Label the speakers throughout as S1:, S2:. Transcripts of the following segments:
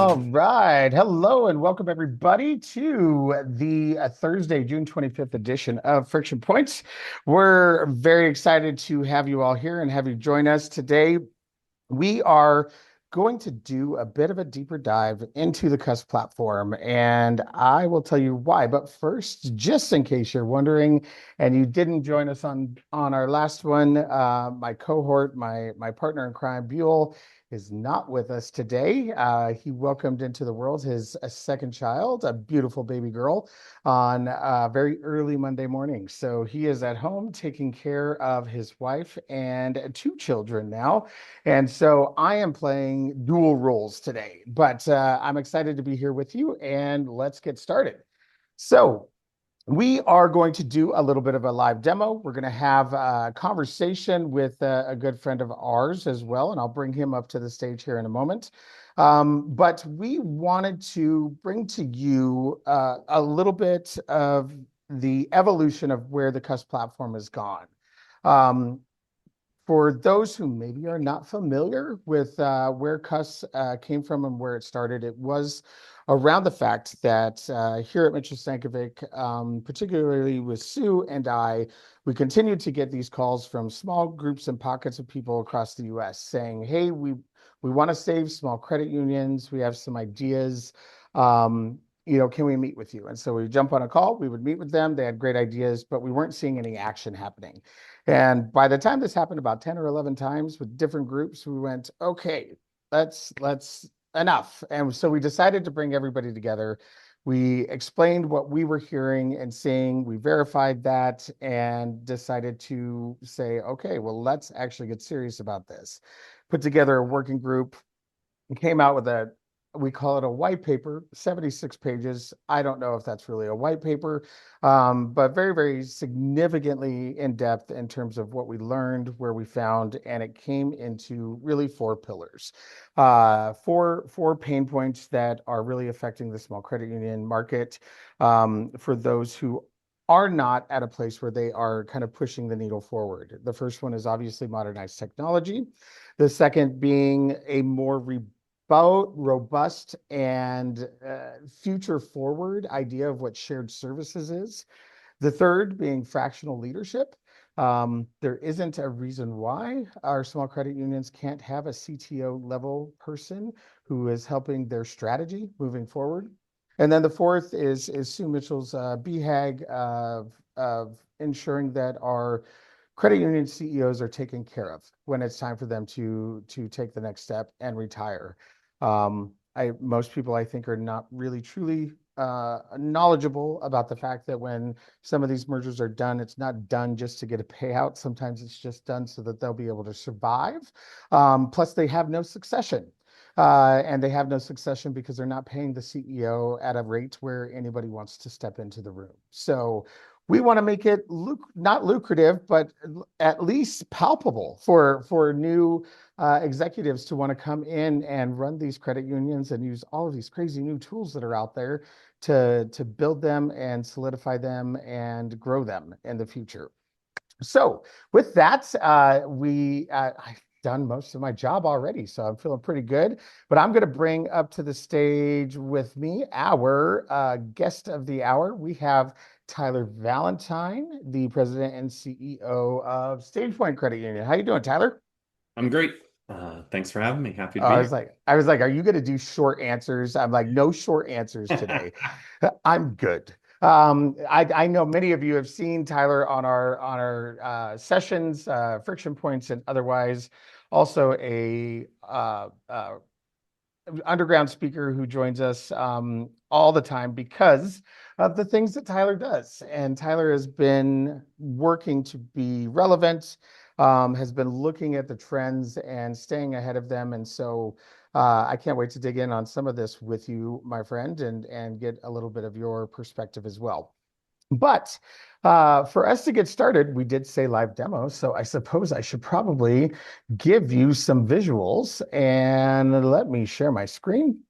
S1: All right. Hello and welcome everybody to the Thursday, June 25th edition of Friction Points. We're very excited to have you all here and have you join us today. We are going to do a bit of a deeper dive into the CUSS platform, and I will tell you why. But first, just in case you're wondering, and you didn't join us on our last one, my cohort, my partner in crime, Buell, is not with us today. He welcomed into the world his second child, a beautiful baby girl, on very early Monday morning. So he is at home taking care of his wife and two children now. And so I am playing dual roles today, but I'm excited to be here with you, and let's get started. So we are going to do a little bit of a live demo. We're going to have a conversation with a good friend of ours as well, and I'll bring him up to the stage here in a moment. But we wanted to bring to you a little bit of the evolution of where the CUSS platform has gone. For those who maybe are not familiar with where CUSS came from and where it started, it was around the fact that here at Mitchell Stankovic, particularly with Sue and I, we continued to get these calls from small groups and pockets of people across the US saying, hey, we want to save small credit unions. We have some ideas. Can we meet with you? And so we jump on a call, we would meet with them. They had great ideas, but we weren't seeing any action happening. And by the time this happened about 10 or 11 times with different groups, we went, okay, let's enough. And so we decided to bring everybody together. We explained what we were hearing and seeing. We verified that and decided to say, okay, well, let's actually get serious about this. Put together a working group and came out with we call it a white paper, 76 pages. I don't know if that's really a white paper, but very, very significantly in depth in terms of what we learned, where we found, and it came into really four pillars, four pain points that are really affecting the small credit union market for those who are not at a place where they are kind of pushing the needle forward. The first one is obviously modernized technology. The second being a more robust and future forward idea of what shared services is. The third being fractional leadership. There isn't a reason why our small credit unions can't have a CTO level person who is helping their strategy moving forward. And then the fourth is Sue Mitchell's BHAG of ensuring that our credit union CEOs are taken care of when it's time for them to take the next step and retire. Most people, I think, are not really truly knowledgeable about the fact that when some of these mergers are done, it's not done just to get a payout. Sometimes it's just done so that they'll be able to survive. Plus, they have no succession. And they have no succession because they're not paying the CEO at a rate where anybody wants to step into the room. So we want to make it not lucrative, but at least palpable for new executives to want to come in and run these credit unions and use all of these crazy new tools that are out there to build them and solidify them and grow them in the future. So with that, I've done most of my job already, so I'm feeling pretty good. But I'm going to bring up to the stage with me our guest of the hour. We have Tyler Valentine, the president and CEO of StagePoint Credit Union. How you doing, Tyler?
S2: I'm great. Thanks for having me. Happy to
S1: I
S2: be
S1: was
S2: here.
S1: like, are you going to do short answers? I'm like, no short answers today. I'm good. I know many of you have seen Tyler on our sessions, Friction Points, and otherwise. Also, a underground speaker who joins us all the time because of the things that Tyler does. And Tyler has been working to be relevant, has been looking at the trends and staying ahead of them. And so I can't wait to dig in on some of this with you, my friend, and get a little bit of your perspective as well. But for us to get started, we did say live demo, so I suppose I should probably give you some visuals, and let me share my screen.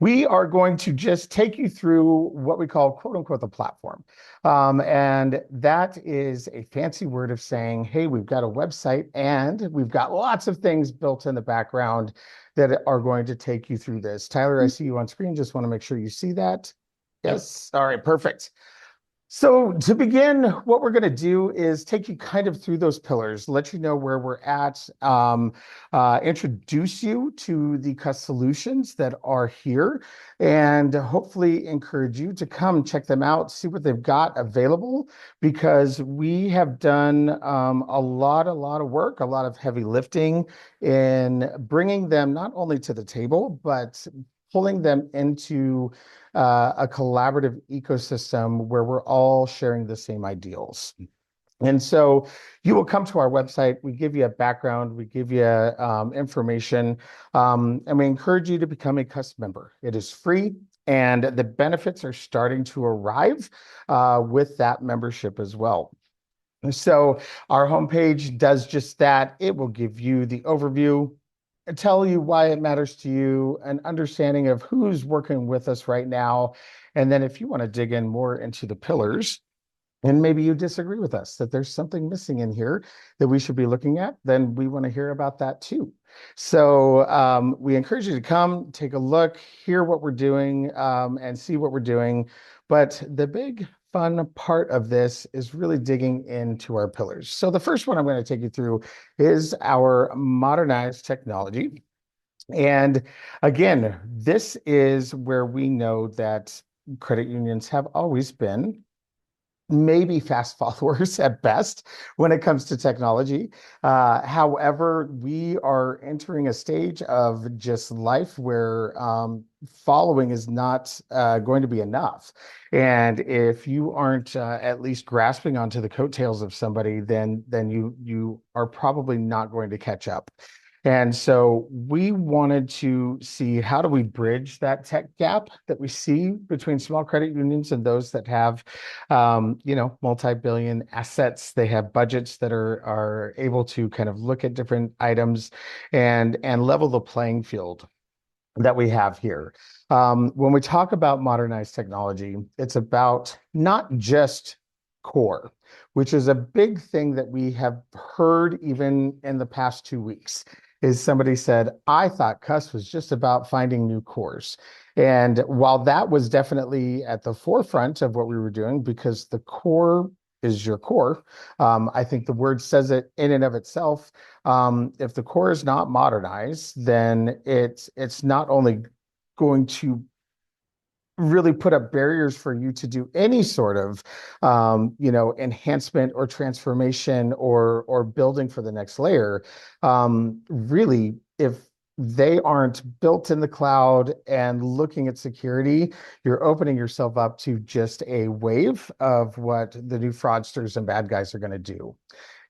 S1: We are going to just take you through what we call quote unquote the platform. And that is a fancy word of saying, hey, we've got a website and we've got lots of things built in the background that are going to take you through this. Tyler, I see you on screen. Just want to make sure you see that.
S2: Yep.
S1: Yes. All right, perfect. So to begin, what we're going to do is take you kind of through those pillars, let you know where we're at, introduce you to the CUSS solutions that are here, and hopefully encourage you to come check them out, see what they've got available, because we have done a lot of work, a lot of heavy lifting in bringing them not only to the table, but pulling them into a collaborative ecosystem where we're all sharing the same ideals. And so you will come to our website. We give you a background, we give you information, and we encourage you to become a CUSS member. It is free, and the benefits are starting to arrive with that membership as well. So our homepage does just that. It will give you the overview, tell you why it matters to you, an understanding of who's working with us right now. And then if you want to dig in more into the pillars, and maybe you disagree with us that there's something missing in here that we should be looking at, then we want to hear about that too. So we encourage you to come, take a look, hear what we're doing, and see what we're doing. But the big fun part of this is really digging into our pillars. So the first one I'm going to take you through is our modernized technology. And again, this is where we know that credit unions have always been maybe fast followers at best when it comes to technology. However, we are entering a stage of just life where following is not going to be enough. And if you aren't at least grasping onto the coattails of somebody, then you are probably not going to catch up. And so we wanted to see how do we bridge that tech gap that we see between small credit unions and those that have, multi-billion assets. They have budgets that are able to kind of look at different items and level the playing field that we have here. When we talk about modernized technology, it's about not just core, which is a big thing that we have heard even in the past 2 weeks. Is somebody said, I thought CUSS was just about finding new cores. And while that was definitely at the forefront of what we were doing, because the core is your core, I think the word says it in and of itself. If the core is not modernized, then it's not only going to really put up barriers for you to do any sort of enhancement or transformation or building for the next layer. Really, if they aren't built in the cloud and looking at security, you're opening yourself up to just a wave of what the new fraudsters and bad guys are going to do.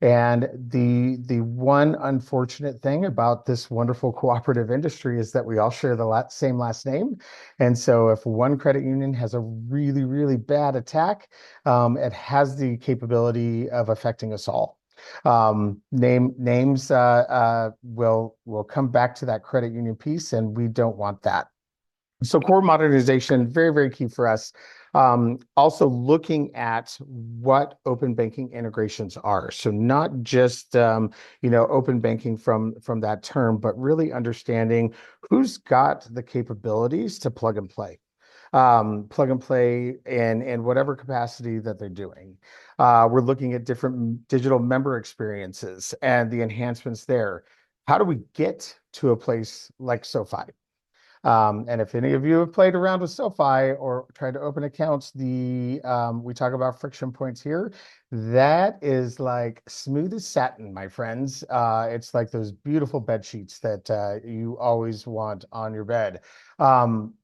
S1: And the one unfortunate thing about this wonderful cooperative industry is that we all share the same last name. And so if one credit union has a really bad attack, it has the capability of affecting us all. Names will come back to that credit union piece, and we don't want that. So core modernization, very key for us. Also looking at what open banking integrations are. So not just open banking from that term, but really understanding who's got the capabilities to plug and play. Plug and play in whatever capacity that they're doing. We're looking at different digital member experiences and the enhancements there. How do we get to a place like SoFi? And if any of you have played around with SoFi or tried to open accounts, we talk about friction points here. That is like smooth as satin, my friends. It's like those beautiful bed sheets that you always want on your bed.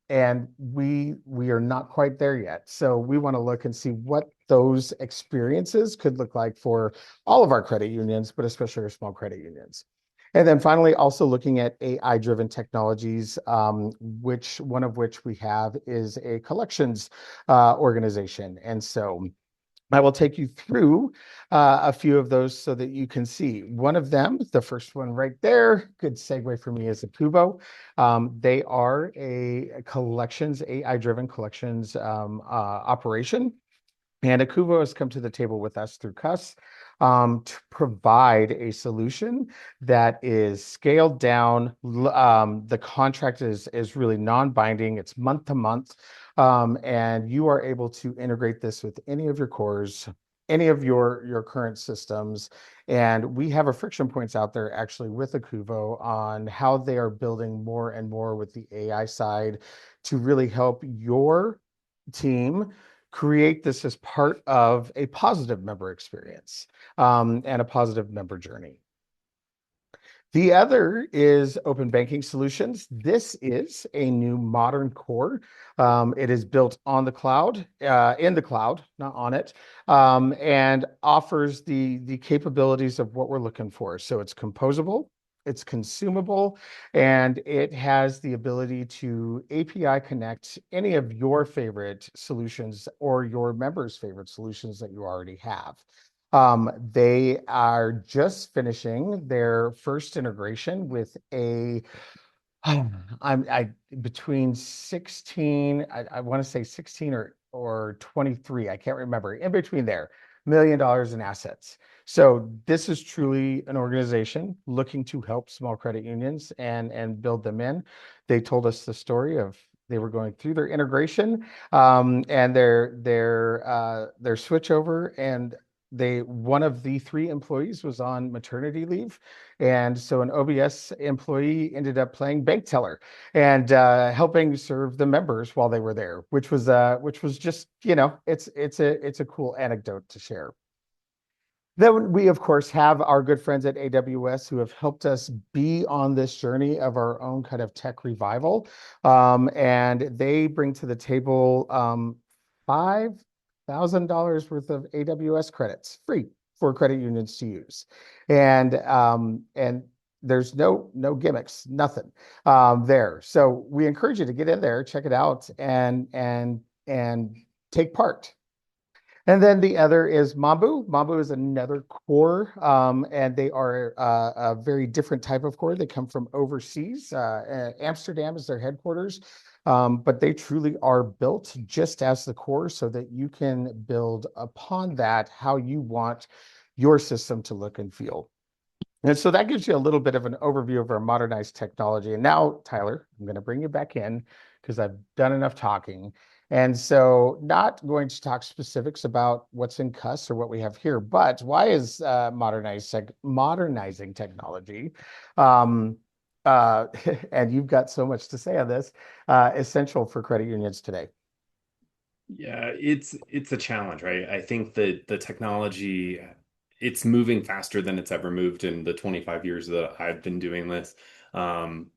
S1: And we are not quite there yet. So we want to look and see what those experiences could look like for all of our credit unions, but especially our small credit unions. And then finally, also looking at AI-driven technologies, one of which we have is a collections organization. And so I will take you through a few of those so that you can see. One of them, the first one right there, good segue for me is Akuvo. They are a collections, AI-driven collections operation. And Akuvo has come to the table with us through CUSS to provide a solution that is scaled down. The contract is really non-binding. It's month to month. And you are able to integrate this with any of your cores, any of your current systems. And we have a friction points out there actually with Akuvo on how they are building more and more with the AI side to really help your team create this as part of a positive member experience and a positive member journey. The other is open banking solutions. This is a new modern core. It is built on the cloud, in the cloud, not on it, and offers the capabilities of what we're looking for. So it's composable, it's consumable, and it has the ability to API connect any of your favorite solutions or your members' favorite solutions that you already have. They are just finishing their first integration with a I between 16, I want to say 16 or 23, I can't remember, in between there, $1 million in assets. So this is truly an organization looking to help small credit unions and build them in. They told us the story of they were going through their integration and their switch over, and they one of the three employees was on maternity leave, and so an OBS employee ended up playing bank teller and helping serve the members while they were there, which was just, it's a cool anecdote to share. Then we, of course, have our good friends at AWS who have helped us be on this journey of our own kind of tech revival. And they bring to the table $5,000 worth of AWS credits free for credit unions to use. And there's no gimmicks, nothing there. So we encourage you to get in there, check it out, and take part. And then the other is Mambu. Mambu is another core, and they are a very different type of core. They come from overseas. Amsterdam is their headquarters, but they truly are built just as the core so that you can build upon that how you want your system to look and feel. And so that gives you a little bit of an overview of our modernized technology. And now, Tyler, I'm going to bring you back in because I've done enough talking. And so, not going to talk specifics about what's in CUSS or what we have here, but why is modernizing technology, um, uh, and you've got so much to say on this, essential for credit unions today?
S2: Yeah, it's a challenge, right? I think that the technology, it's moving faster than it's ever moved in the 25 years that I've been doing this. And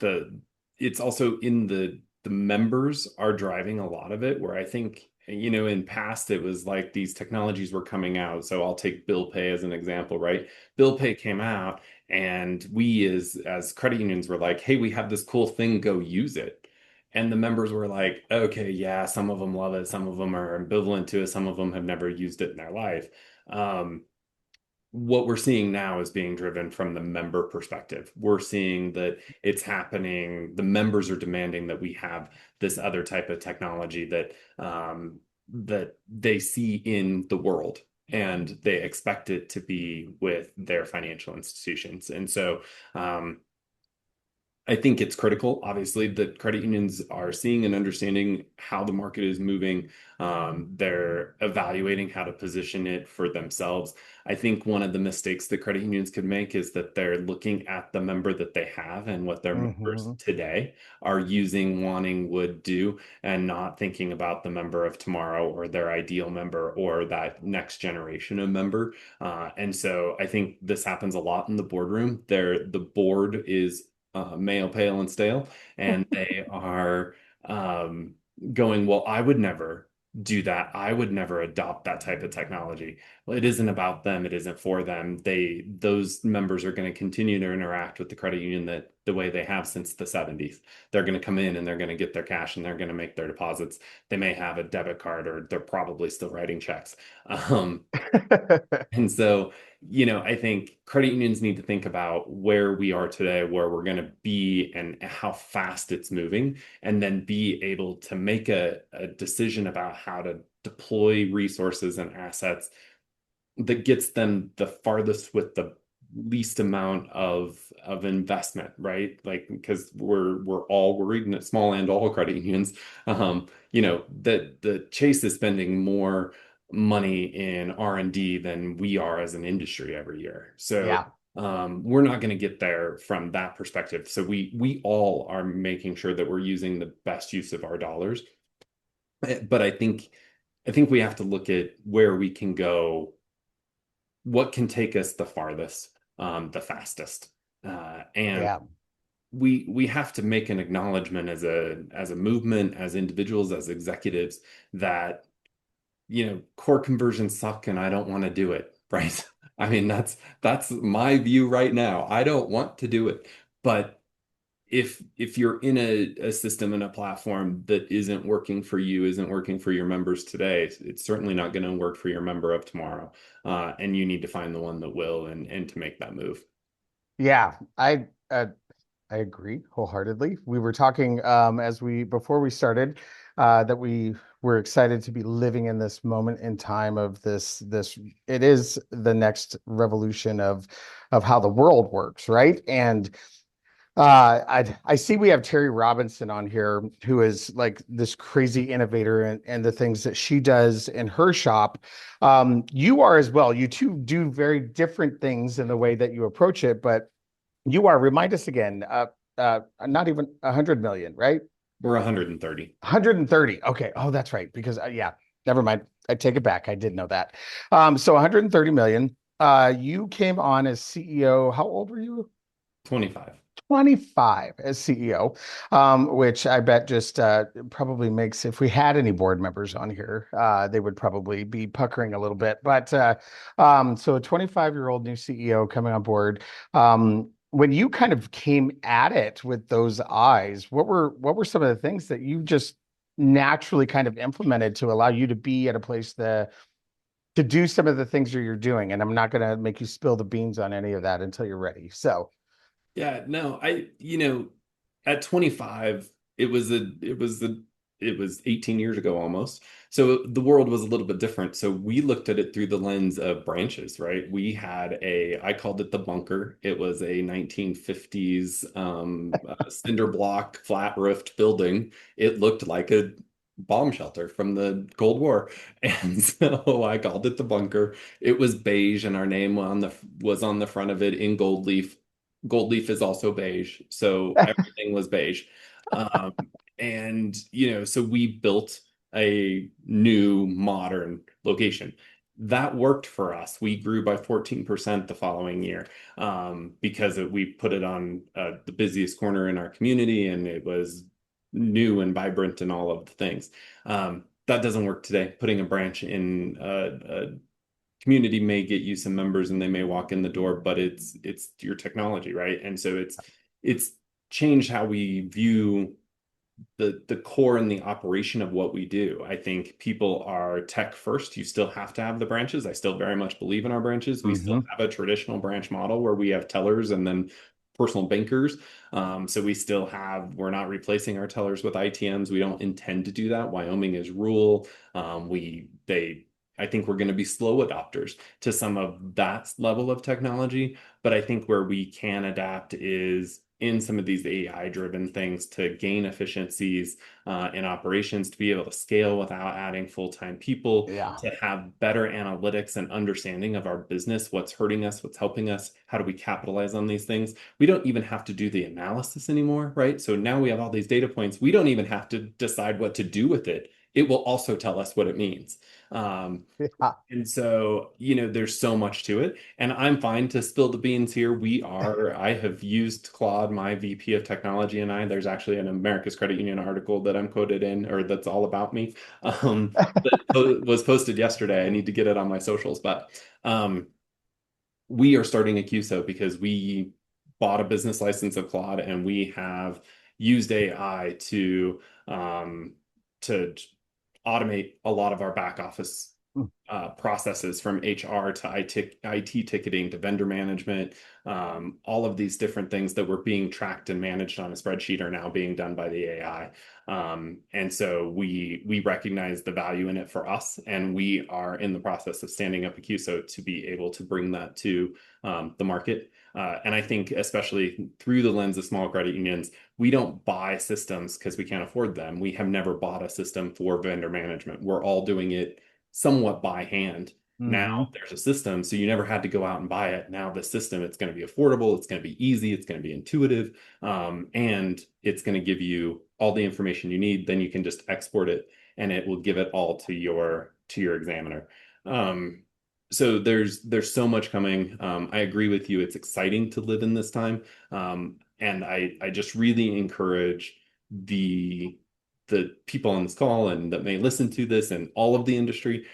S2: the it's also in the members are driving a lot of it, where I think, in past it was like these technologies were coming out. So I'll take bill pay as an example, right? Bill pay came out and we as credit unions were like, hey, we have this cool thing, go use it. And the members were like, okay, yeah, some of them love it, some of them are ambivalent to it, some of them have never used it in their life. Um, what we're seeing now is being driven from the member perspective. We're seeing that it's happening. The members are demanding that we have this other type of technology that they see in the world, and they expect it to be with their financial institutions. And so I think it's critical, obviously, that credit unions are seeing and understanding how the market is moving. They're evaluating how to position it for themselves. I think one of the mistakes that credit unions could make is that they're looking at the member that they have and what their members
S1: Mhm.
S2: today are using, wanting, would do, and not thinking about the member of tomorrow or their ideal member or that next generation of member. And so I think this happens a lot in the boardroom. The board is male, pale, and stale, and they are um, going, well, I would never do that. I would never adopt that type of technology. Well, it isn't about them, it isn't for them. Those members are going to continue to interact with the credit union that the way they have since the 70s. They're going to come in and they're going to get their cash and they're going to make their deposits. They may have a debit card or they're probably still writing checks. And so, I think credit unions need to think about where we are today, where we're going to be, and how fast it's moving, and then be able to make a decision about how to deploy resources and assets that gets them the farthest with the least amount of investment, right? Like, because we're all worried, small and all credit unions, that the Chase is spending more money in R&D than we are as an industry every year. So
S1: Yeah.
S2: we're not going to get there from that perspective. So we all are making sure that we're using the best use of our dollars. But I think we have to look at where we can go, what can take us the farthest, the fastest. And
S1: Yeah.
S2: we have to make an acknowledgement as a movement, as individuals, as executives, that core conversions suck and I don't want to do it, right? I mean, that's my view right now. I don't want to do it. But if you're in a system and a platform that isn't working for you, isn't working for your members today, it's certainly not going to work for your member of tomorrow. And you need to find the one that will, and to make that move.
S1: Yeah. I agree wholeheartedly. We were talking as we before we started that we were excited to be living in this moment in time of this it is the next revolution of how the world works, right? And I see we have Terry Robinson on here, who is like this crazy innovator and the things that she does in her shop. You are as well. You two do very different things in the way that you approach it, but you are, remind us again, not even 100 million, right?
S2: We're 130.
S1: 130. Okay. Oh, that's right. Because yeah, never mind. I take it back. I did know that. So 130 million. You came on as CEO. How old were you?
S2: 25.
S1: 25 as CEO, which I bet just probably makes, if we had any board members on here, they would probably be puckering a little bit. But so a 25-year-old new CEO coming on board. When you kind of came at it with those eyes, what were some of the things that you just naturally kind of implemented to allow you to be at a place to do some of the things that you're doing? And I'm not going to make you spill the beans on any of that until you're ready. So,
S2: Yeah, no, at 25, it was 18 years ago almost. So the world was a little bit different. So we looked at it through the lens of branches, right? We had I called it the bunker. It was a 1950s cinder block, flat roofed building. It looked like a bomb shelter from the Cold War. And so I called it the bunker. It was beige and our name was on the front of it in gold leaf. Gold leaf is also beige, so everything was beige. Um, and so we built a new modern location. That worked for us. We grew by 14% the following year, because we put it on the busiest corner in our community, and it was new and vibrant and all of the things. That doesn't work today. Putting a branch in a community may get you some members and they may walk in the door, but it's your technology, right? And so it's changed how we view the core and the operation of what we do. I think people are tech first. You still have to have the branches. I still very much believe in our branches. We still
S1: mhm.
S2: have a traditional branch model where we have tellers and then personal bankers. So we're not replacing our tellers with ITMs. We don't intend to do that. Wyoming is rural. I think we're going to be slow adopters to some of that level of technology. But I think where we can adapt is in some of these AI driven things to gain efficiencies in operations, to be able to scale without adding full-time people,
S1: Yeah.
S2: to have better analytics and understanding of our business, what's hurting us, what's helping us, how do we capitalize on these things. We don't even have to do the analysis anymore, right? So now we have all these data points. We don't even have to decide what to do with it. it will also tell us what it means. Um,
S1: Yeah.
S2: and so, there's so much to it. And I'm fine to spill the beans here. I have used Claude, my VP of technology, and there's actually an America's Credit Union article that I'm quoted in, or that's all about me, that was posted yesterday. I need to get it on my socials, but um, we are starting a QSO because we bought a business license of Claude and we have used AI um, to automate a lot of our back office processes from HR to IT ticketing to vendor management. All of these different things that were being tracked and managed on a spreadsheet are now being done by the AI. And so we recognize the value in it for us, and we are in the process of standing up a QSO to be able to bring that to the market. And I think, especially through the lens of small credit unions, we don't buy systems because we can't afford them. We have never bought a system for vendor management. We're all doing it somewhat by hand. Now
S1: Hmm.
S2: there's a system, so you never had to go out and buy it. Now the system, it's going to be affordable, it's going to be easy, it's going to be intuitive, and it's going to give you all the information you need. Then you can just export it, and it will give it all to your examiner. Um, so there's so much coming. I agree with you. It's exciting to live in this time, and I just really encourage the people on this call and that may listen to this and all of the industry.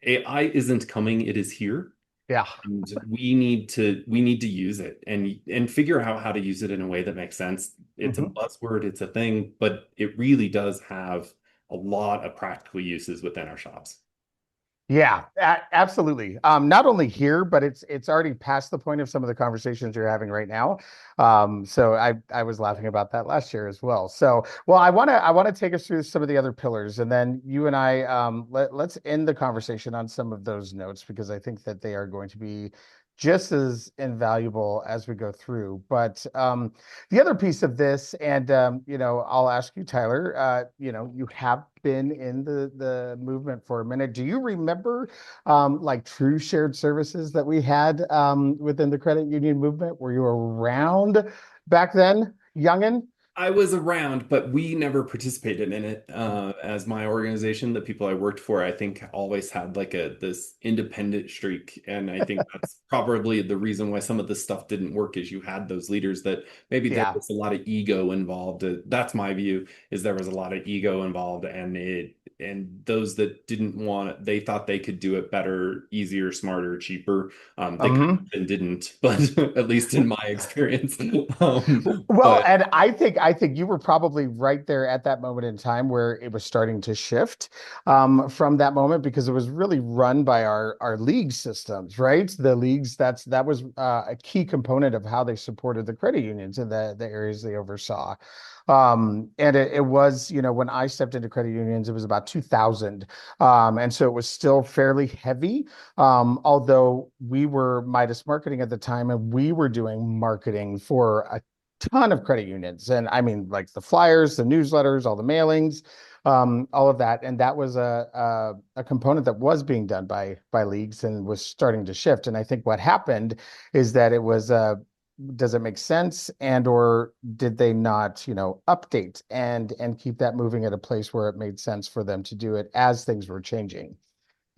S2: AI isn't coming, it is here.
S1: Yeah.
S2: And we need to use it and figure out how to use it in a way that makes sense. It's a
S1: Mhm.
S2: buzzword, it's a thing, but it really does have a lot of practical uses within our shops.
S1: Yeah, absolutely. Not only here, but it's already past the point of some of the conversations you're having right now. So I was laughing about that last year as well. So well, I want to take us through some of the other pillars, and then you and I let's end the conversation on some of those notes because I think that they are going to be just as invaluable as we go through. But the other piece of this, and I'll ask you, Tyler. You have been in the movement for a minute. Do you remember like true shared services that we had within the credit union movement? Were you around back then, youngin?
S2: I was around, but we never participated in it. As my organization, the people I worked for, I think always had like this independent streak, and I think that's probably the reason why some of this stuff didn't work. Is you had those leaders that maybe there
S1: Yeah.
S2: was a lot of ego involved. That's my view. Is there was a lot of ego involved, and those that didn't want it, they thought they could do it better, easier, smarter, cheaper. They could
S1: Um,
S2: and didn't, but at least in my experience.
S1: Well,
S2: But
S1: and I think you were probably right there at that moment in time where it was starting to shift from that moment because it was really run by our league systems, right? The leagues that was a key component of how they supported the credit unions in the areas they oversaw. And it was, when I stepped into credit unions, it was about 2000. And so it was still fairly heavy. Although we were Midas Marketing at the time, and we were doing marketing for a ton of credit unions. And I mean, like the flyers, the newsletters, all the mailings, all of that. And that was a component that was being done by leagues and was starting to shift. And I think what happened is that it was does it make sense, and or did they not update and keep that moving at a place where it made sense for them to do it as things were changing?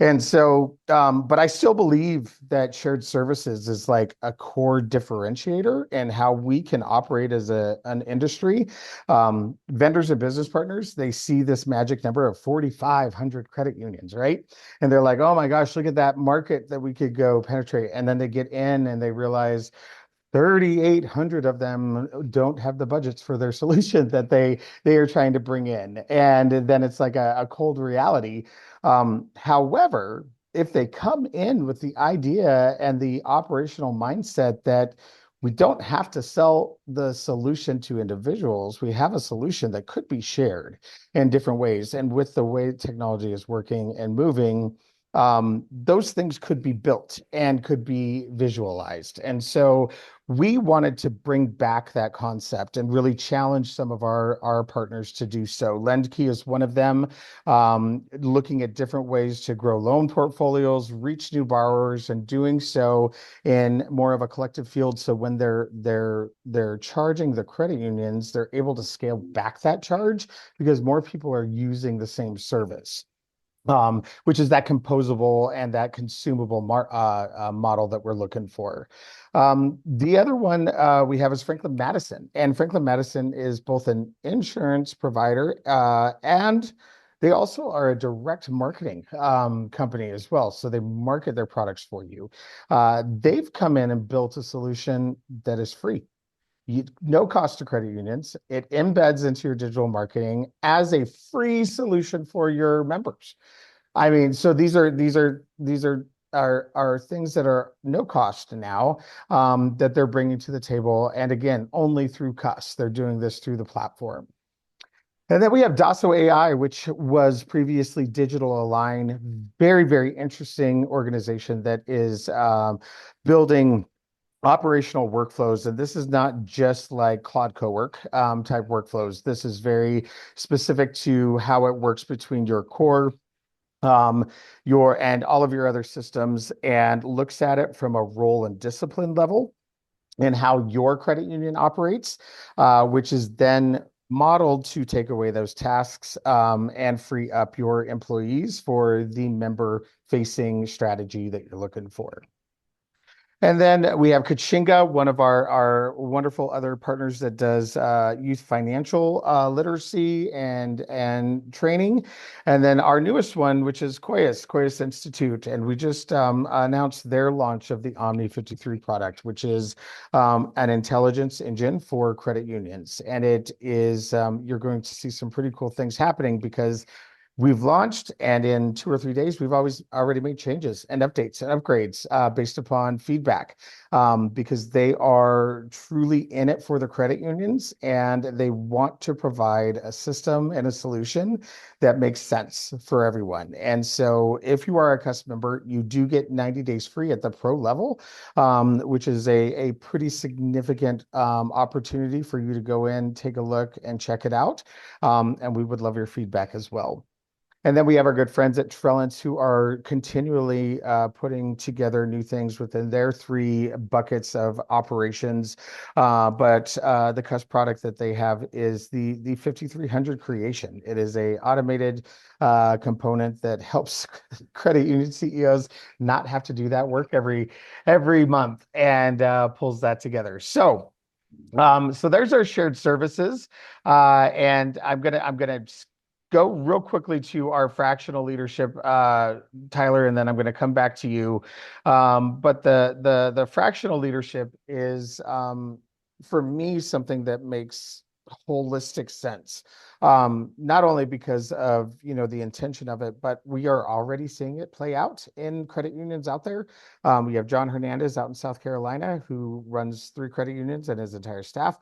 S1: And so, but I still believe that shared services is like a core differentiator and how we can operate as an industry. Vendors and business partners, they see this magic number of 4,500 credit unions, right? And they're like, oh my gosh, look at that market that we could go penetrate. And then they get in and they realize 3,800 of them don't have the budgets for their solution that they are trying to bring in. And then it's like a cold reality. However, if they come in with the idea and the operational mindset that we don't have to sell the solution to individuals, we have a solution that could be shared in different ways. And with the way technology is working and moving, those things could be built and could be visualized. And so we wanted to bring back that concept and really challenge some of our partners to do so. LendKey is one of them, looking at different ways to grow loan portfolios, reach new borrowers, and doing so in more of a collective field. So when they're charging the credit unions, they're able to scale back that charge because more people are using the same service, which is that composable and that consumable model that we're looking for. The other one we have is Franklin Madison, and Franklin Madison is both an insurance provider and they also are a direct marketing company as well. So they market their products for you. They've come in and built a solution that is free. No cost to credit unions. It embeds into your digital marketing as a free solution for your members. I mean, so these are things that are no cost now, that they're bringing to the table, and again, only through CUSS. They're doing this through the platform. And then we have Dasso AI, which was previously Digital Align, very, very interesting organization that is building operational workflows. And this is not just like Claude Cowork type workflows. This is very specific to how it works between your core, your and all of your other systems, and looks at it from a role and discipline level and how your credit union operates, which is then modeled to take away those tasks, and free up your employees for the member facing strategy that you're looking for. And then we have Kachinga, one of our wonderful other partners that does youth financial literacy and training. And then our newest one, which is CUSS Institute. And we just announced their launch of the Omni 53 product, which is an intelligence engine for credit unions. And it is, you're going to see some pretty cool things happening because we've launched, and in 2 or 3 days, we've already made changes and updates and upgrades based upon feedback, because they are truly in it for the credit unions and they want to provide a system and a solution that makes sense for everyone. And so if you are a CUSS member, you do get 90 days free at the pro level, which is a pretty significant opportunity for you to go in, take a look, and check it out. And we would love your feedback as well. And then we have our good friends at Trellance who are continually putting together new things within their three buckets of operations. But the CUSS product that they have is the 5300 creation. It is a automated component that helps credit union CEOs not have to do that work every month, and pulls that together. So there's our shared services, and I'm gonna go real quickly to our fractional leadership, Tyler, and then I'm going to come back to you. But the fractional leadership is, for me, something that makes holistic sense. Not only because of, the intention of it, but we are already seeing it play out in credit unions out there. We have John Hernandez out in South Carolina who runs 3 credit unions, and his entire staff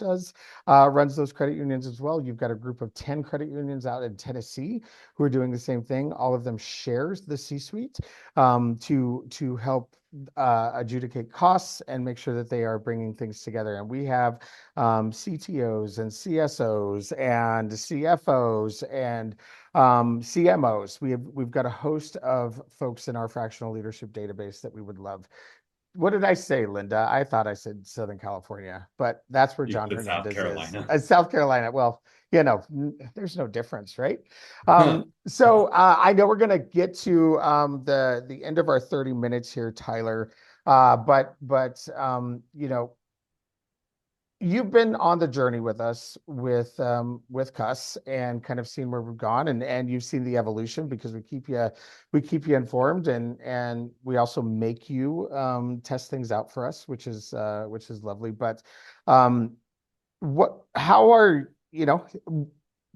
S1: runs those credit unions as well. You've got a group of 10 credit unions out in Tennessee who are doing the same thing. All of them shares the C-suite, to help adjudicate costs and make sure that they are bringing things together. And we have CTOs and CSOs and CFOs and CMOs. We've got a host of folks in our fractional leadership database that we would love. What did I say, Linda? I thought I said Southern California, but that's where
S2: You
S1: John
S2: said South
S1: Hernandez is.
S2: Carolina.
S1: South Carolina. Well, there's no difference, right? So I know we're gonna get to the end of our 30 minutes here, Tyler. But you've been on the journey with us with CUSS and kind of seen where we've gone, and you've seen the evolution because we keep you informed, and we also make you test things out for us, which is lovely. But how are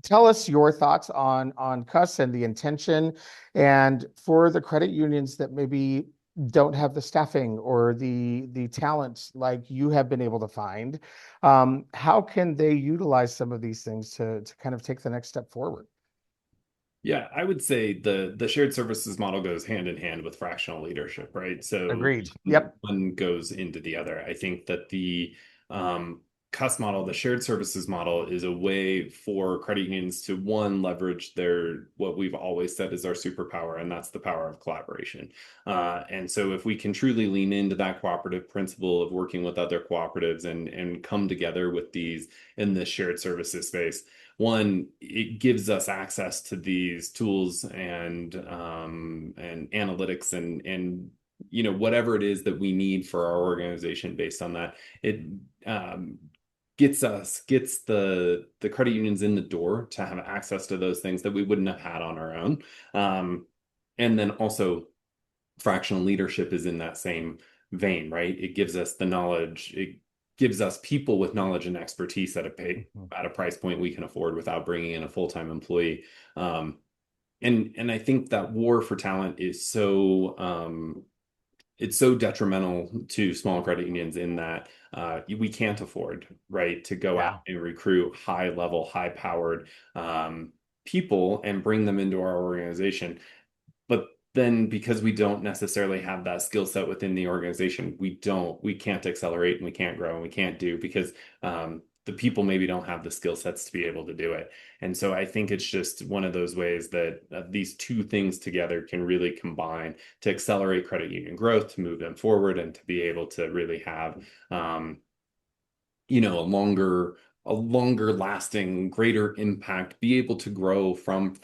S1: tell us your thoughts on CUSS and the intention, and for the credit unions that maybe don't have the staffing or the talent like you have been able to find. How can they utilize some of these things to kind of take the next step forward?
S2: Yeah, I would say the shared services model goes hand in hand with fractional leadership, right? So
S1: Agreed. Yep.
S2: one goes into the other. I think that the CUSS model, the shared services model, is a way for credit unions to one leverage their what we've always said is our superpower, and that's the power of collaboration. And so if we can truly lean into that cooperative principle of working with other cooperatives and come together with these in this shared services space, one, it gives us access to these tools and analytics and whatever it is that we need for our organization based on that. It um, gets the credit unions in the door to have access to those things that we wouldn't have had on our own. And then also fractional leadership is in that same vein, right? It gives us the knowledge. It gives us people with knowledge and expertise
S1: Mhm.
S2: at a price point we can afford without bringing in a full-time employee. Um, and I think that war for talent is it's so detrimental to small credit unions in that we can't afford, right, to go out
S1: Yeah.
S2: and recruit high level, high powered people and bring them into our organization. But then because we don't necessarily have that skill set within the organization, we can't accelerate and we can't grow and we can't do because the people maybe don't have the skill sets to be able to do it. And so I think it's just one of those ways that these two things together can really combine to accelerate credit union growth, to move them forward, and to be able to really have um, a longer lasting, greater impact, be able to grow from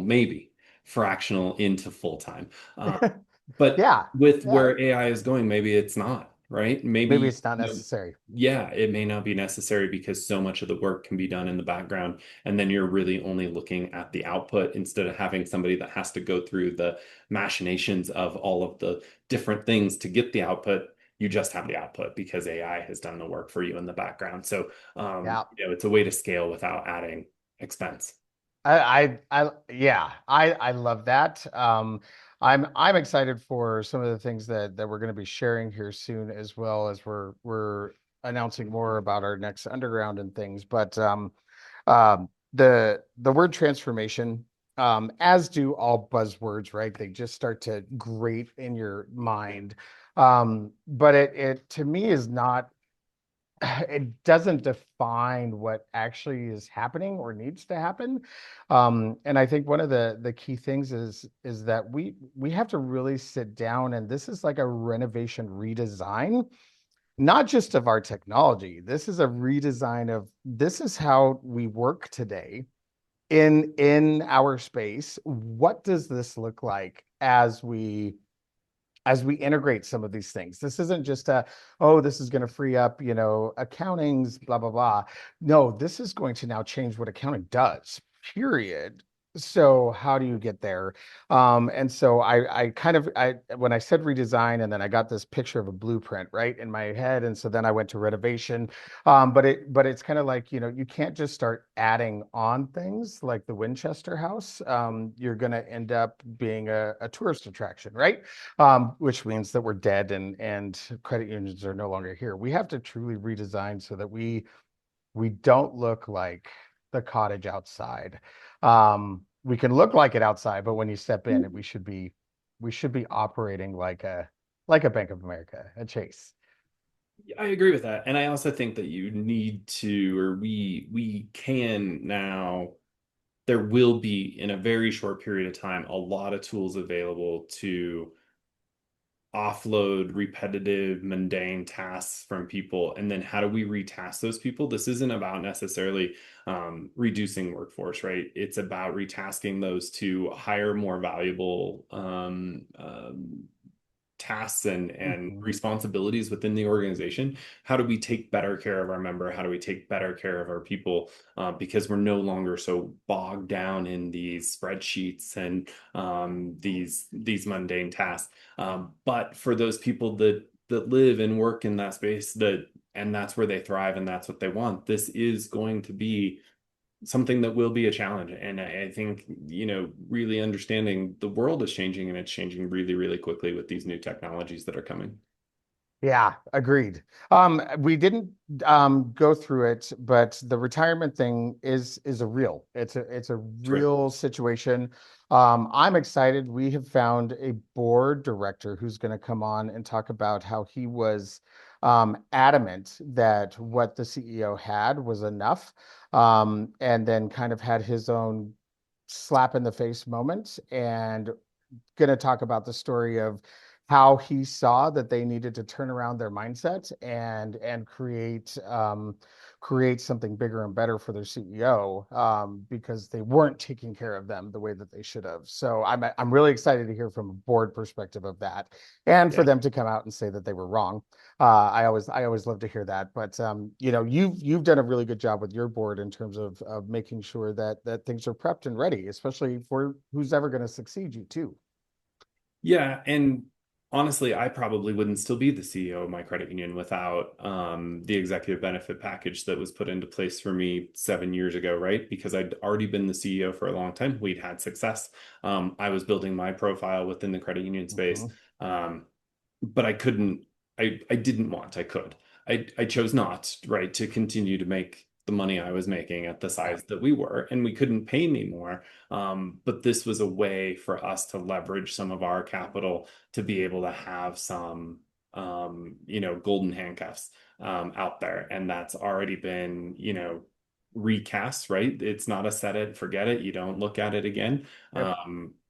S2: maybe fractional into full time. Uh, but
S1: Yeah.
S2: with
S1: Yeah.
S2: where AI is going, maybe it's not, right?
S1: Maybe
S2: Maybe,
S1: it's not necessary.
S2: yeah, it may not be necessary because so much of the work can be done in the background. And then you're really only looking at the output instead of having somebody that has to go through the machinations of all of the different things to get the output. You just have the output because AI has done the work for you in the background. So,
S1: Yeah.
S2: it's a way to scale without adding expense.
S1: Yeah, I love that. I'm excited for some of the things that we're going to be sharing here soon, as well as we're announcing more about our next underground and things. But the word transformation, as do all buzzwords, right? They just start to grate in your mind. But it to me is not it doesn't define what actually is happening or needs to happen. And I think one of the key things is that we have to really sit down, and this is like a renovation redesign, not just of our technology. This is a redesign of this is how we work today in our space. What does this look like as we integrate some of these things? This isn't just oh, this is going to free up, accountings, blah, blah, blah. No, this is going to now change what accounting does, period. So how do you get there? And so when I said redesign, and then I got this picture of a blueprint right in my head. And so then I went to renovation. But it's kind of like, you can't just start adding on things like the Winchester House. You're going to end up being a tourist attraction, right? Which means that we're dead and credit unions are no longer here. We have to truly redesign so that we don't look like the cottage outside. We can look like it outside, but when you step in, we should be operating like a Bank of America, a Chase.
S2: I agree with that. And I also think that you need to, or we can now, there will be in a very short period of time, a lot of tools available to offload repetitive, mundane tasks from people. And then how do we retask those people? This isn't about necessarily reducing workforce, right? It's about retasking those to hire more valuable tasks and
S1: Mhm.
S2: responsibilities within the organization. How do we take better care of our member? How do we take better care of our people? Because we're no longer so bogged down in these spreadsheets and these mundane tasks. But for those people that live and work in that space, and that's where they thrive and that's what they want, this is going to be something that will be a challenge. And I think, really understanding the world is changing and it's changing really, really quickly with these new technologies that are coming.
S1: Yeah, agreed. We didn't go through it, but the retirement thing is a real. It's a
S2: True.
S1: real situation. I'm excited. We have found a board director who's going to come on and talk about how he was adamant that what the CEO had was enough, and then kind of had his own slap in the face moment and going to talk about the story of how he saw that they needed to turn around their mindset and create something bigger and better for their CEO, because they weren't taking care of them the way that they should have. So I'm really excited to hear from a board perspective of that, and for
S2: Yeah.
S1: them to come out and say that they were wrong. I always love to hear that. But you've done a really good job with your board in terms of making sure that things are prepped and ready, especially for who's ever going to succeed you too.
S2: Yeah, and honestly, I probably wouldn't still be the CEO of my credit union without the executive benefit package that was put into place for me 7 years ago, right? Because I'd already been the CEO for a long time. We'd had success. I was building my profile within the credit union space.
S1: Mhm.
S2: Um, but I couldn't, I didn't want, I could. I chose not, right, to continue to make the money I was making at the
S1: Yeah,
S2: size that we were, and we couldn't pay me more. But this was a way for us to leverage some of our capital to be able to have some, golden handcuffs out there. And that's already been, recast, right? It's not a set it, forget it. You don't look at it again.
S1: yep,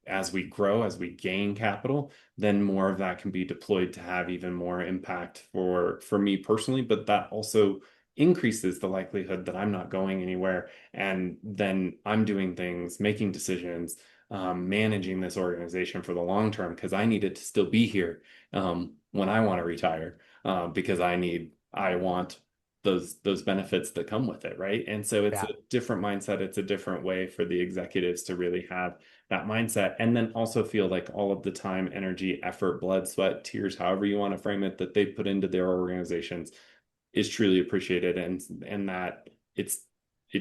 S2: As we grow, as we gain capital, then more of that can be deployed to have even more impact for me personally, but that also increases the likelihood that I'm not going anywhere, and then I'm doing things, making decisions, managing this organization for the long term because I need it to still be here when I want to retire, because I want those benefits that come with it, right? And so it's a
S1: yeah,
S2: different mindset. It's a different way for the executives to really have that mindset, and then also feel like all of the time, energy, effort, blood, sweat, tears, however you want to frame it, that they put into their organizations is truly appreciated, and that it's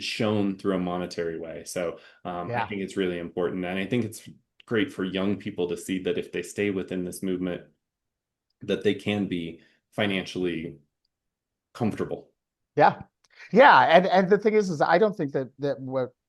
S2: shown through a monetary way. So I
S1: yeah,
S2: think it's really important, and I think it's great for young people to see that if they stay within this movement, that they can be financially comfortable.
S1: yeah. Yeah, and the thing is I don't think that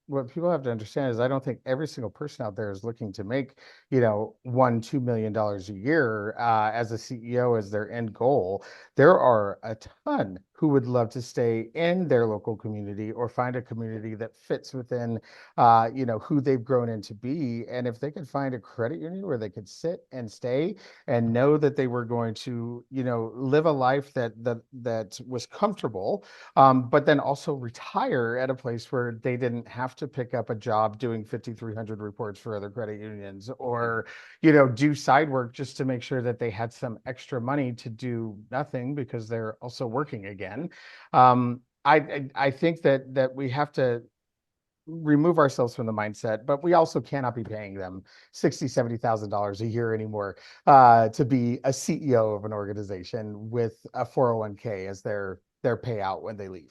S1: what people have to understand is I don't think every single person out there is looking to make, $1, $2 million a year as a CEO as their end goal. There are a ton who would love to stay in their local community or find a community that fits within who they've grown into be. And if they could find a credit union where they could sit and stay and know that they were going to, live a life that was comfortable, but then also retire at a place where they didn't have to pick up a job doing 5,300 reports for other credit unions, or, do side work just to make sure that they had some extra money to do nothing because they're also working again. I think that we have to remove ourselves from the mindset, but we also cannot be paying them 60, $70,000 a year anymore to be a CEO of an organization with a 401k as their payout when they leave.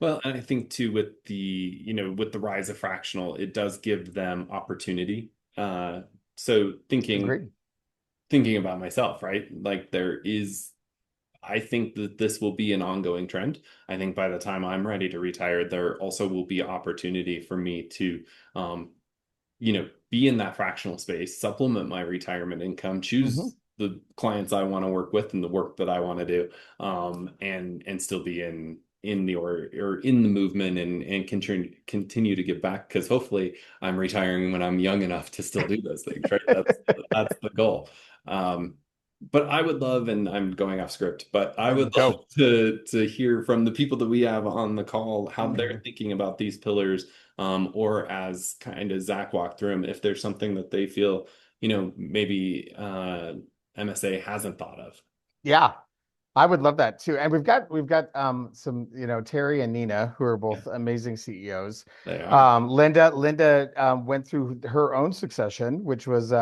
S2: Well, and I think too with with the rise of fractional, it does give them opportunity. So
S1: Agreed.
S2: thinking about myself, right? Like I think that this will be an ongoing trend. I think by the time I'm ready to retire, there also will be opportunity for me to, um, be in that fractional space, supplement my retirement income,
S1: Hmm.
S2: choose the clients I want to work with and the work that I want to do, and still be in the or in the movement and continue to give back because hopefully I'm retiring when I'm young enough to still do those things, right? That's the goal. Um, but I would love, and I'm going off script, but I would love
S1: Go.
S2: to hear from the people that we have on the call how they're
S1: Mhm.
S2: thinking about these pillars, or as kind of Zach walked through them, if there's something that they feel, maybe MSA hasn't thought of.
S1: Yeah, I would love that too. And we've got some, Terry and Nina, who are
S2: Yeah,
S1: both amazing CEOs.
S2: they are.
S1: Linda went through her own succession, which was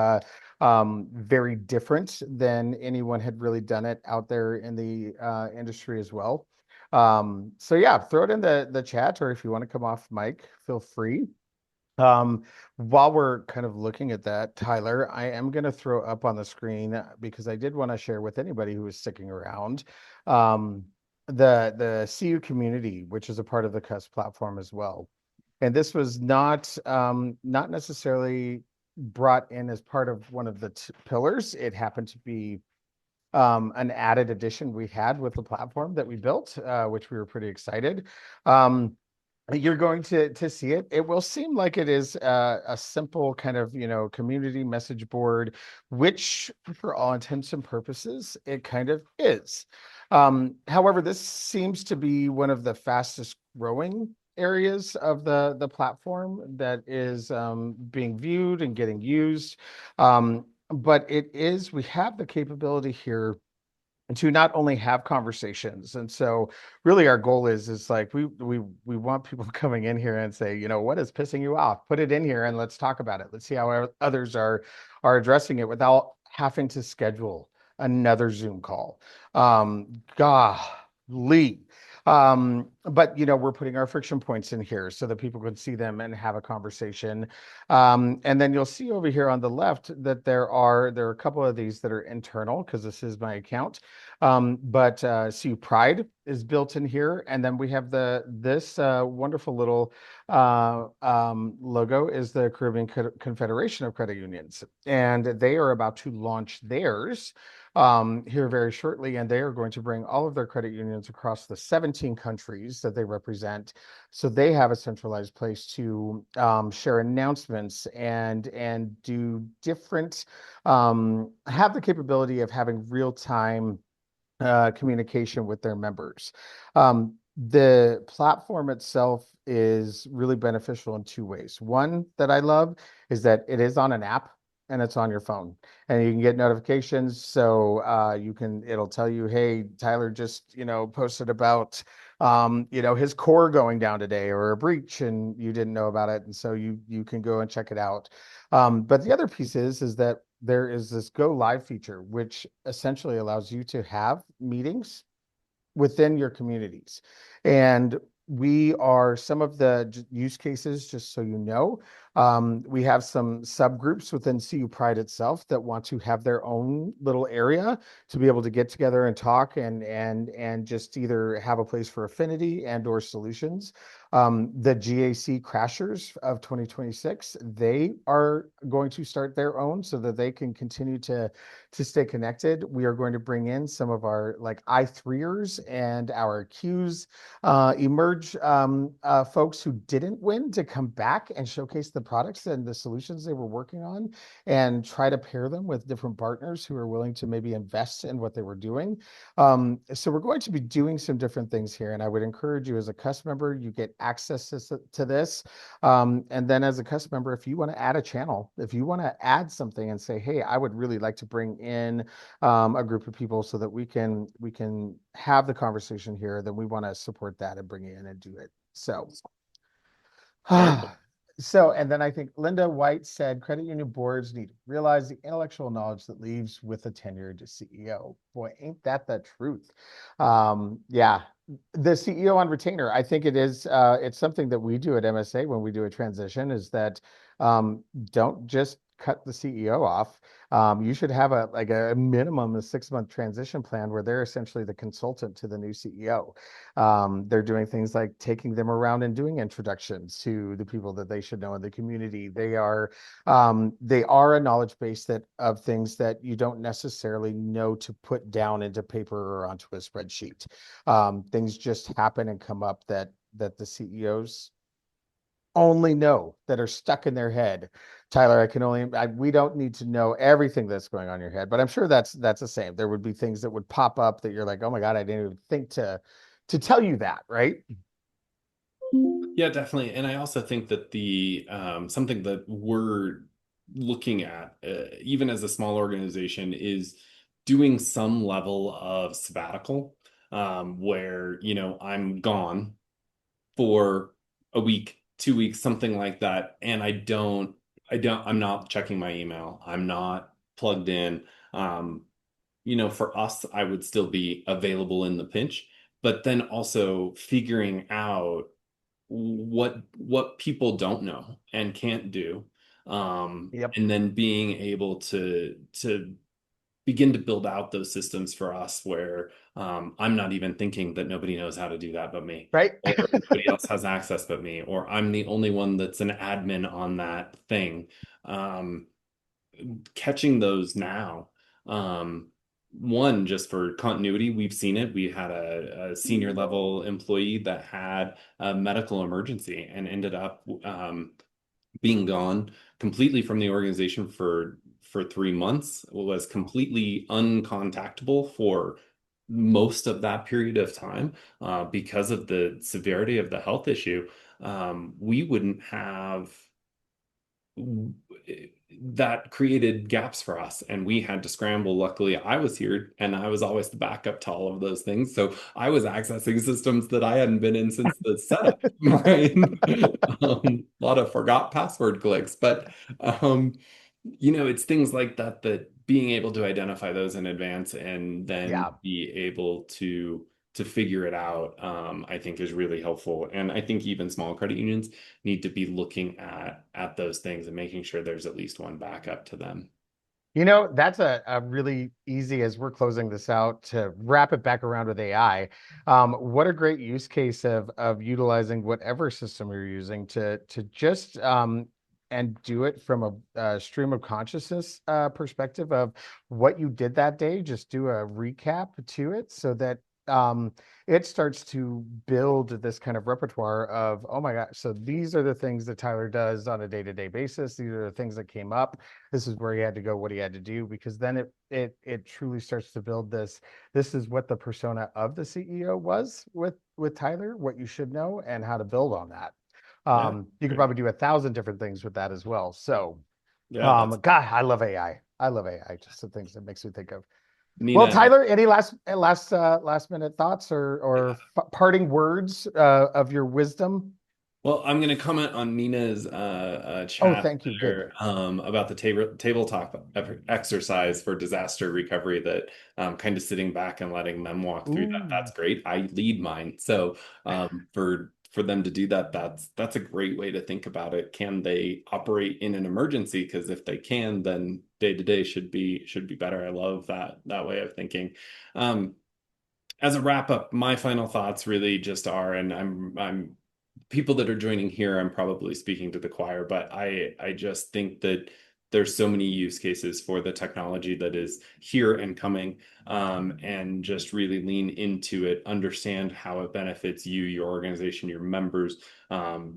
S1: very different than anyone had really done it out there in the industry as well. So yeah, throw it in the chat, or if you want to come off mic, feel free. Um, while we're kind of looking at that, Tyler, I am going to throw up on the screen because I did want to share with anybody who is sticking around, um, the CU community, which is a part of the CUSS platform as well. And this was not necessarily brought in as part of one of the pillars. It happened to be an added addition we had with the platform that we built, which we were pretty excited. Um, you're going to see it. It will seem like it is a simple kind of, community message board, which for all intents and purposes, it kind of is. However, this seems to be one of the fastest growing areas of the platform that is being viewed and getting used. But we have the capability here to not only have conversations. And so really our goal is like we want people coming in here and say, what is pissing you off? Put it in here and let's talk about it. Let's see how others are addressing it without having to schedule another Zoom call. Golly. But we're putting our friction points in here so that people can see them and have a conversation. And then you'll see over here on the left that there are a couple of these that are internal because this is my account. But CU Pride is built in here, and then we have this wonderful little logo is the Caribbean Confederation of Credit Unions, and they are about to launch theirs here very shortly, and they are going to bring all of their credit unions across the 17 countries that they represent, so they have a centralized place to share announcements and do different have the capability of having real time communication with their members. The platform itself is really beneficial in two ways. One that I love is that it is on an app and it's on your phone, and you can get notifications. So it'll tell you, hey, Tyler just posted about his core going down today or a breach, and you didn't know about it, and so you can go and check it out. But the other piece is that there is this go live feature, which essentially allows you to have meetings within your communities. And we are some of the use cases, just so you know. We have some subgroups within CU Pride itself that want to have their own little area to be able to get together and talk and just either have a place for affinity and or solutions. The GAC Crashers of 2026, they are going to start their own so that they can continue to stay connected. We are going to bring in some of our like I3ers and our Qs emerge folks who didn't win to come back and showcase the products and the solutions they were working on and try to pair them with different partners who are willing to maybe invest in what they were doing. So we're going to be doing some different things here, and I would encourage you as a CUSS member, you get access to this. And then as a CUSS member, if you want to add a channel, if you want to add something and say, hey, I would really like to bring in a group of people so that we can have the conversation here, then we want to support that and bring it in and do it. So
S2: Very cool.
S1: so, and then I think Linda White said credit union boards need to realize the intellectual knowledge that leaves with a tenured CEO. Boy, ain't that the truth? Yeah, the CEO on retainer. I think it's something that we do at MSA when we do a transition. Is that don't just cut the CEO off. You should have a minimum of 6-month transition plan where they're essentially the consultant to the new CEO. They're doing things like taking them around and doing introductions to the people that they should know in the community. They are a knowledge base of things that you don't necessarily know to put down into paper or onto a spreadsheet. Things just happen and come up that the CEOs only know that are stuck in their head. Tyler, we don't need to know everything that's going on in your head, but I'm sure that's the same. There would be things that would pop up that you're like, oh my God, I didn't even think to tell you that, right?
S2: Yeah, definitely. And I also think that the something that we're looking at, even as a small organization, is doing some level of sabbatical, where, I'm gone for a week, 2 weeks, something like that. And I'm not checking my email. I'm not plugged in. Um, for us, I would still be available in the pinch, but then also figuring out what people don't know and can't do,
S1: Yep.
S2: and then being able to begin to build out those systems for us where I'm not even thinking that nobody knows how to do that but me,
S1: Right.
S2: or nobody else has access but me, or I'm the only one that's an admin on that thing. Um, Catching those now. Um, One, just for continuity, we've seen it. We had a senior level employee that had a medical emergency and ended up being gone completely from the organization for 3 months, was completely uncontactable for most of that period of time because of the severity of the health issue. We wouldn't have that created gaps for us and we had to scramble. Luckily, I was here and I was always the backup to all of those things. So I was accessing systems that I hadn't been in since the setup, right? A lot of forgot password clicks, but um, it's things like that that being able to identify those in advance and then
S1: Yeah.
S2: be able to figure it out, I think is really helpful. And I think even small credit unions need to be looking at those things and making sure there's at least one backup to them.
S1: That's a really easy, as we're closing this out, to wrap it back around with AI. What a great use case of utilizing whatever system you're using to just and do it from a stream of consciousness perspective of what you did that day. Just do a recap to it so that um, it starts to build this kind of repertoire of, oh my God, so these are the things that Tyler does on a day-to-day basis. These are the things that came up. This is where he had to go, what he had to do, because then it truly starts to build this. This is what the persona of the CEO was with Tyler, what you should know, and how to build on that.
S2: Yeah.
S1: You could
S2: Great.
S1: probably do 1,000 different things with that as well. So,
S2: Yeah, that's
S1: God, I love AI. I love AI. Just the things it makes me think of. Well,
S2: Nina.
S1: Tyler, any last minute thoughts or parting words of your wisdom?
S2: Well, I'm going to comment on Nina's
S1: Oh,
S2: chat
S1: thank you. Good.
S2: there about the tabletop exercise for disaster recovery. That kind of sitting back and letting them walk through that.
S1: Ooh,
S2: That's great. I lead mine, so for them to do that, that's a great way to think about it. Can they operate in an emergency? Because if they can, then day to day should be better. I love that way of thinking. Um, as a wrap up, my final thoughts really just are, and I'm people that are joining here, I'm probably speaking to the choir, but I just think that there's so many use cases for the technology that is here and coming, and just really lean into it, understand how it benefits you, your organization, your members.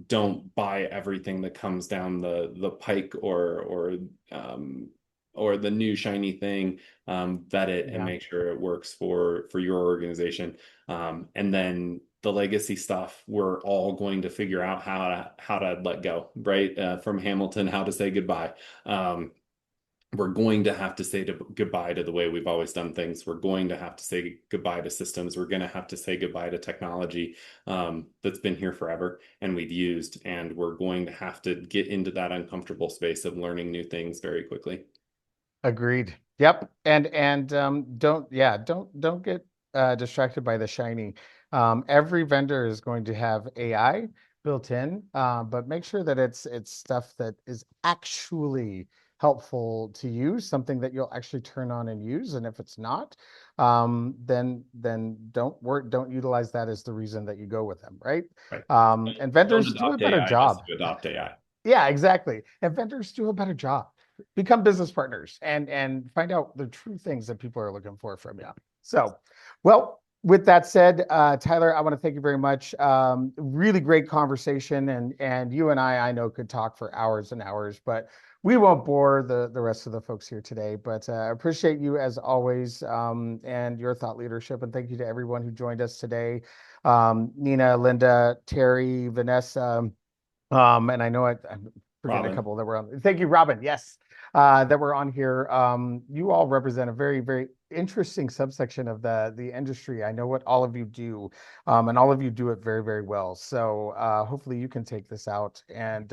S2: Don't buy everything that comes down the pike or the new shiny thing. Vet it and
S1: yeah,
S2: make sure it works for your organization. And then the legacy stuff, we're all going to figure out how to let go, right? From Hamilton, how to say goodbye. We're going to have to say goodbye to the way we've always done things. We're going to have to say goodbye to systems. We're going to have to say goodbye to technology that's been here forever and we've used. And we're going to have to get into that uncomfortable space of learning new things very quickly.
S1: agreed. Yep. And don't get distracted by the shiny. Every vendor is going to have AI built in, but make sure that it's stuff that is actually helpful to you, something that you'll actually turn on and use. And if it's not, then don't utilize that as the reason that you go with them, right?
S2: Right.
S1: And
S2: Don't
S1: vendors do a
S2: adopt
S1: better
S2: AI just
S1: job.
S2: to adopt AI.
S1: Yeah, exactly. And vendors do a better job. Become business partners and find out the true things that people are looking for from you. So, well, with that said, Tyler, I want to thank you very much. Really great conversation, and you and I know could talk for hours and hours, but we won't bore the rest of the folks here today. But appreciate you as always, and your thought leadership, and thank you to everyone who joined us today. Nina, Linda, Terry, Vanessa. And I know I'm forgetting a
S2: Robin.
S1: couple that were on. Thank you, Robin. Yes, that were on here. You all represent a very, very interesting subsection of the industry. I know what all of you do, and all of you do it very, very well. So hopefully you can take this out and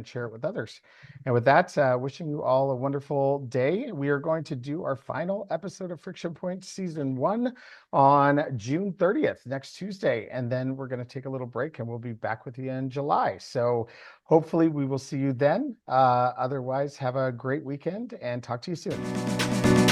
S1: share it with others. And with that, wishing you all a wonderful day. We are going to do our final episode of Friction Point Season 1 on June 30th, next Tuesday. And then we're going to take a little break and we'll be back with you in July. So hopefully we will see you then. Otherwise, have a great weekend and talk to you soon.